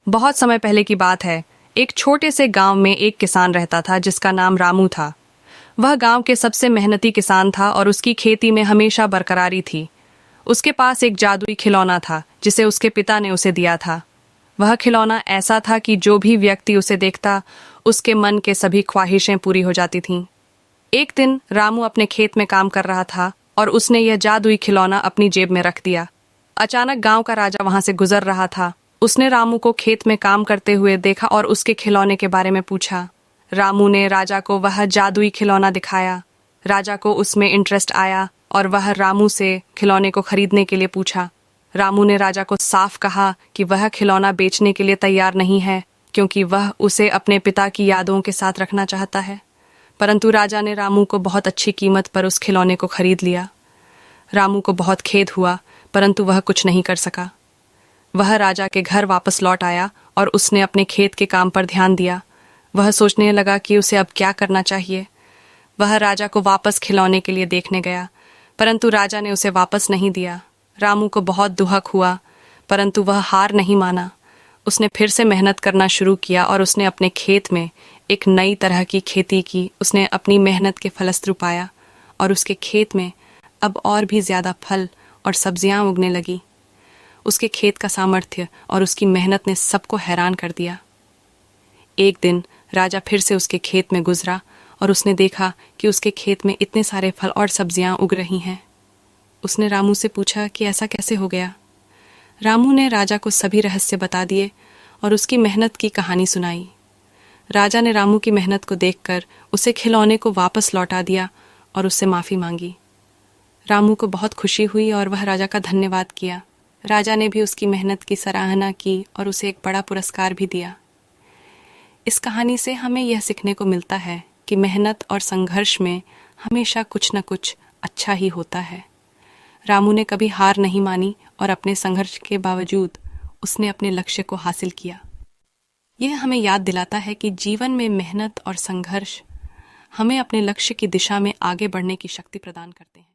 बहुत समय पहले की बात है। एक छोटे से गांव में एक किसान रहता था जिसका नाम रामू था। वह गांव के सबसे मेहनती किसान था और उसकी खेती में हमेशा बरकरारी थी। उसके पास एक जादुई खिलौना था जिसे उसके पिता ने उसे दिया था। वह खिलौना ऐसा था कि जो भी व्यक्ति उसे देखता उसके मन के सभी ख्वाहिशें पूरी हो जाती थीं। एक दिन रामू अपने खेत में काम कर रहा था और उसने यह जादुई खिलौना अपनी जेब में रख दिया। अचानक गांव का राजा वहां से गुजर रहा था। उसने रामू को खेत में काम करते हुए देखा और उसके खिलौने के बारे में पूछा। रामू ने राजा को वह जादुई खिलौना दिखाया। राजा को उसमें इंटरेस्ट आया और वह रामू से खिलौने को खरीदने के लिए पूछा। रामू ने राजा को साफ कहा कि वह खिलौना बेचने के लिए तैयार नहीं है, क्योंकि वह उसे अपने पिता की यादों के साथ रखना चाहता है। परंतु राजा ने रामू को बहुत अच्छी कीमत पर उस खिलौने को खरीद लिया। रामू को बहुत खेद हुआ, परंतु वह कुछ नहीं कर सका। वह राजा के घर वापस लौट आया और उसने अपने खेत के काम पर ध्यान दिया। वह सोचने लगा कि उसे अब क्या करना चाहिए। वह राजा को वापस खिलौने के लिए देखने गया, परंतु राजा ने उसे वापस नहीं दिया। रामू को बहुत दुख हुआ, परंतु वह हार नहीं माना। उसने फिर से मेहनत करना शुरू किया और उसने अपने खेत में एक नई तरह की खेती की। उसने अपनी मेहनत के फलस्वरूप पाया और उसके खेत में अब और भी ज्यादा फल और सब्जियां उगने लगी। उसके खेत का सामर्थ्य और उसकी मेहनत ने सबको हैरान कर दिया। एक दिन राजा फिर से उसके खेत में गुजरा और उसने देखा कि उसके खेत में इतने सारे फल और सब्जियां उग रही हैं। उसने रामू से पूछा कि ऐसा कैसे हो गया। रामू ने राजा को सभी रहस्य बता दिए और उसकी मेहनत की कहानी सुनाई। राजा ने रामू की मेहनत को देखकर उसे खिलौने को वापस लौटा दिया और उससे माफी मांगी। रामू को बहुत खुशी हुई और वह राजा का धन्यवाद किया। राजा ने भी उसकी मेहनत की सराहना की और उसे एक बड़ा पुरस्कार भी दिया। इस कहानी से हमें यह सीखने को मिलता है कि मेहनत और संघर्ष में हमेशा कुछ न कुछ अच्छा ही होता है। रामू ने कभी हार नहीं मानी और अपने संघर्ष के बावजूद उसने अपने लक्ष्य को हासिल किया। यह हमें याद दिलाता है कि जीवन में मेहनत और संघर्ष हमें अपने लक्ष्य की दिशा में आगे बढ़ने की शक्ति प्रदान करते हैं।